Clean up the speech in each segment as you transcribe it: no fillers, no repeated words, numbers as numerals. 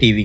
TV।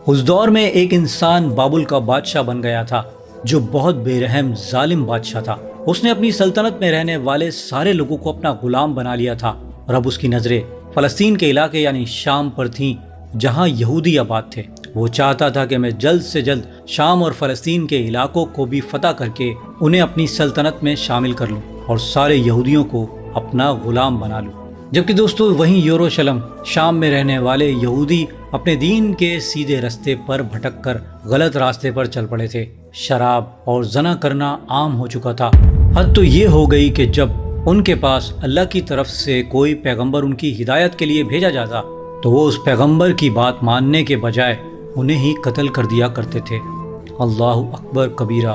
اس دور میں ایک انسان بابل کا بادشاہ بن گیا تھا جو بہت بے رحم ظالم بادشاہ تھا۔ اس نے اپنی سلطنت میں رہنے والے سارے لوگوں کو اپنا غلام بنا لیا تھا، اور اب اس کی نظریں فلسطین کے علاقے یعنی شام پر تھیں جہاں یہودی آباد تھے۔ وہ چاہتا تھا کہ میں جلد سے جلد شام اور فلسطین کے علاقوں کو بھی فتح کر کے انہیں اپنی سلطنت میں شامل کر لوں اور سارے یہودیوں کو اپنا غلام بنا لوں۔ جبکہ دوستو وہیں یروشلم شام میں رہنے والے یہودی اپنے دین کے سیدھے راستے پر بھٹک کر غلط راستے پر چل پڑے تھے۔ شراب اور زنا کرنا عام ہو چکا تھا۔ حد تو یہ ہو گئی کہ جب ان کے پاس اللہ کی طرف سے کوئی پیغمبر ان کی ہدایت کے لیے بھیجا جاتا تو وہ اس پیغمبر کی بات ماننے کے بجائے انہیں ہی قتل کر دیا کرتے تھے۔ اللہ اکبر کبیرہ۔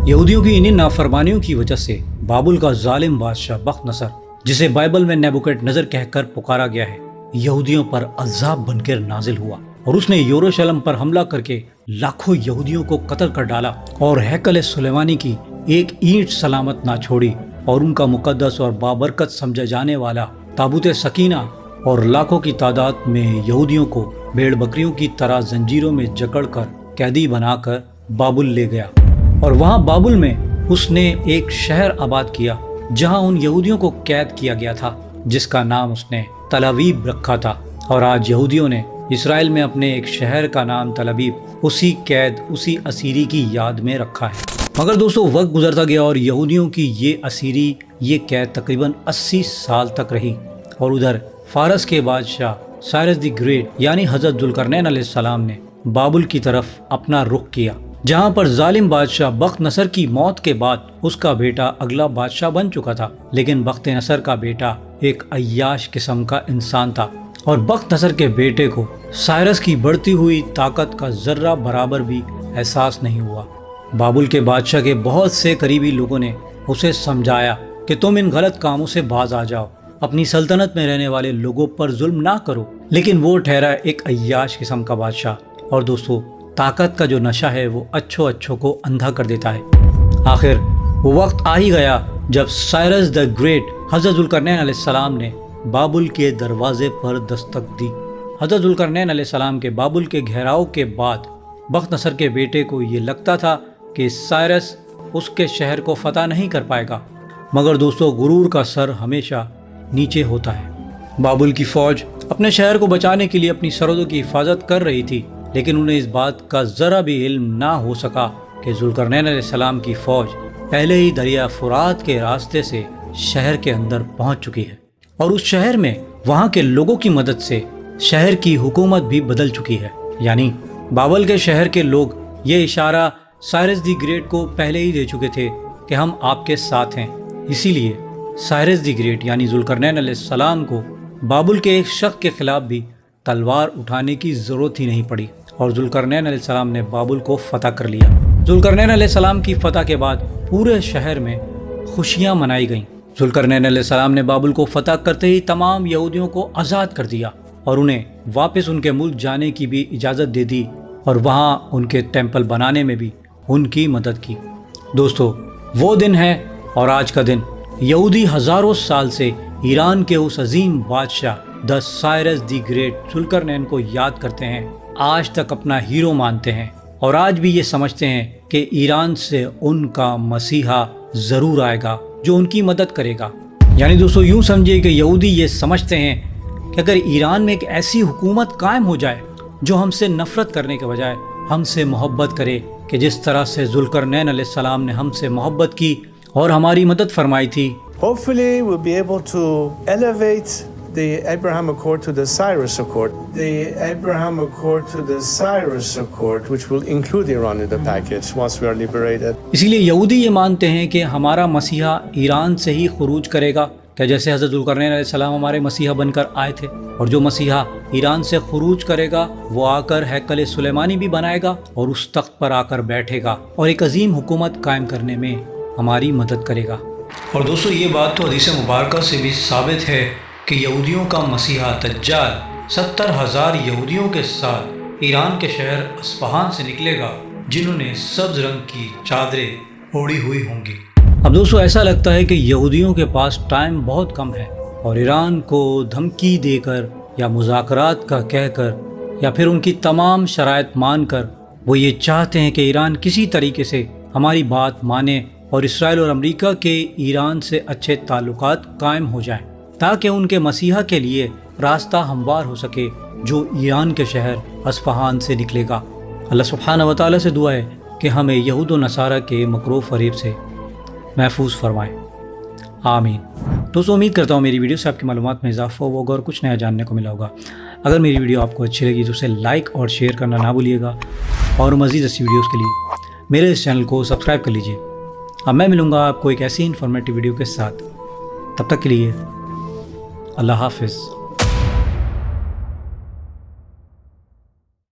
یہودیوں کی انہی نافرمانیوں کی وجہ سے بابل کا ظالم بادشاہ بخت نصر، جسے بائبل میں نیبوکڈ نظر کہہ کر پکارا گیا ہے، یہودیوں پر عذاب بن کر نازل ہوا، اور اس نے یروشلم پر حملہ کر کے لاکھوں یہودیوں کو قتل کر ڈالا اور ہیکل سلیمانی کی ایک اینٹ سلامت نہ چھوڑی، اور ان کا مقدس اور بابرکت سمجھا جانے والا تابوت سکینہ اور لاکھوں کی تعداد میں یہودیوں کو بھیڑ بکریوں کی طرح زنجیروں میں جکڑ کر قیدی بنا کر بابل لے گیا، اور وہاں بابل میں اس نے ایک شہر آباد کیا جہاں ان یہودیوں کو قید کیا گیا تھا، جس کا نام اس نے تل ابیب رکھا تھا، اور آج یہودیوں نے اسرائیل میں اپنے ایک شہر کا نام تل ابیب اسی قید، اسی اسیری کی یاد میں رکھا ہے۔ مگر دوستو وقت گزرتا گیا اور یہودیوں کی یہ اسیری، یہ قید تقریباً 80 سال تک رہی، اور ادھر فارس کے بادشاہ سائرس دی گریٹ یعنی حضرت ذوالقرنین علیہ السلام نے بابل کی طرف اپنا رخ کیا، جہاں پر ظالم بادشاہ بخت نصر کی موت کے بعد اس کا بیٹا اگلا بادشاہ بن چکا تھا۔ لیکن بخت نصر کا بیٹا ایک عیاش قسم کا انسان تھا، اور بخت نصر کے بیٹے کو سائرس کی بڑھتی ہوئی طاقت کا ذرہ برابر بھی احساس نہیں ہوا۔ بابل کے بادشاہ کے بہت سے قریبی لوگوں نے اسے سمجھایا کہ تم ان غلط کاموں سے باز آ جاؤ، اپنی سلطنت میں رہنے والے لوگوں پر ظلم نہ کرو، لیکن وہ ٹھہرا ایک عیاش قسم کا بادشاہ۔ اور دوستو طاقت کا جو نشہ ہے وہ اچھوں کو اندھا کر دیتا ہے۔ آخر وہ وقت آ ہی گیا جب سائرس دا گریٹ حضرت ذوالقرنین علیہ السلام نے بابل کے دروازے پر دستک دی۔ حضرت ذوالقرنین علیہ السلام کے بابل کے گھیراؤ کے بعد بخت نصر کے بیٹے کو یہ لگتا تھا کہ سائرس اس کے شہر کو فتح نہیں کر پائے گا، مگر دوستو غرور کا سر ہمیشہ نیچے ہوتا ہے۔ بابل کی فوج اپنے شہر کو بچانے کے لیے اپنی سرحدوں کی حفاظت کر رہی تھی، لیکن انہیں اس بات کا ذرا بھی علم نہ ہو سکا کہ ذوالقرنین علیہ السلام کی فوج پہلے ہی دریا فرات کے راستے سے شہر کے اندر پہنچ چکی ہے، اور اس شہر میں وہاں کے لوگوں کی مدد سے شہر کی حکومت بھی بدل چکی ہے۔ یعنی بابل کے شہر کے لوگ یہ اشارہ سائرس دی گریٹ کو پہلے ہی دے چکے تھے کہ ہم آپ کے ساتھ ہیں، اسی لیے سائرس دی گریٹ یعنی ذوالقرنین علیہ السلام کو بابل کے ایک شخص کے خلاف بھی تلوار اٹھانے کی ضرورت ہی نہیں پڑی، اور ذوالقرنین علیہ السلام نے بابل کو فتح کر لیا۔ ذوالقرنین علیہ السلام کی فتح کے بعد پورے شہر میں خوشیاں منائی گئیں۔ ذوالقرنین علیہ السلام نے بابل کو فتح کرتے ہی تمام یہودیوں کو آزاد کر دیا، اور انہیں واپس ان کے ملک جانے کی بھی اجازت دے دی، اور وہاں ان کے ٹیمپل بنانے میں بھی ان کی مدد کی۔ دوستو وہ دن ہے اور آج کا دن یہودی ہزاروں سال سے ایران کے اس عظیم بادشاہ دا سائرس دی گریٹ ذوالقرنین کو یاد کرتے ہیں، آج تک اپنا ہیرو مانتے ہیں، اور آج بھی یہ سمجھتے ہیں کہ ایران سے ان کا مسیحا ضرور آئے گا جو ان کی مدد کرے گا۔ یعنی دوستو یوں سمجھے کہ یہودی یہ سمجھتے ہیں کہ اگر ایران میں ایک ایسی حکومت قائم ہو جائے جو ہم سے نفرت کرنے کے بجائے ہم سے محبت کرے، کہ جس طرح سے ذوالقرنین علیہ السلام نے ہم سے محبت کی اور ہماری مدد فرمائی تھی۔ Hopefully we'll be able to elevate the Abraham Accord to the Cyrus Accord. The Abraham Accord to the Cyrus Accord, which will include Iran in the package once we are liberated. اسی لیے یہودی یہ مانتے ہیں کہ ہمارا مسیحا ایران سے ہی خروج کرے گا، کہ جیسے حضرت ذوالقرنین علیہ السلام ہمارے مسیحا بن کر آئے تھے، اور جو مسیحا ایران سے خروج کرے گا وہ آ کر ہیکل سلیمانی بھی بنائے گا اور اس تخت پر آ کر بیٹھے گا اور ایک عظیم حکومت قائم کرنے میں ہماری مدد کرے گا۔ اور دوستو یہ بات تو حدیث مبارکہ سے بھی ثابت ہے کہ یہودیوں کا مسیحا دجال 70,000 یہودیوں کے ساتھ ایران کے شہر اصفہان سے نکلے گا، جنہوں نے سبز رنگ کی چادریں اوڑھی ہوئی ہوں گی۔ اب دوستو ایسا لگتا ہے کہ یہودیوں کے پاس ٹائم بہت کم ہے، اور ایران کو دھمکی دے کر یا مذاکرات کا کہہ کر یا پھر ان کی تمام شرائط مان کر وہ یہ چاہتے ہیں کہ ایران کسی طریقے سے ہماری بات مانے اور اسرائیل اور امریکہ کے ایران سے اچھے تعلقات قائم ہو جائیں تاکہ ان کے مسیحا کے لیے راستہ ہموار ہو سکے جو ایران کے شہر اصفہان سے نکلے گا۔ اللہ سبحانہ و تعالیٰ سے دعا ہے کہ ہمیں یہود و نصارہ کے مکر و فریب سے محفوظ فرمائے، آمین۔ دوستو امید کرتا ہوں میری ویڈیو سے آپ کی معلومات میں اضافہ ہوا ہوگا اور کچھ نیا جاننے کو ملا ہوگا۔ اگر میری ویڈیو آپ کو اچھی لگی تو اسے لائک اور شیئر کرنا نہ بھولیے گا، اور مزید ایسی ویڈیوز کے لیے میرے اس چینل کو سبسکرائب کر لیجیے۔ اب میں ملوں گا آپ کو ایک ایسی انفارمیٹیو ویڈیو کے ساتھ، تب تک کے لیے اللہ حافظ۔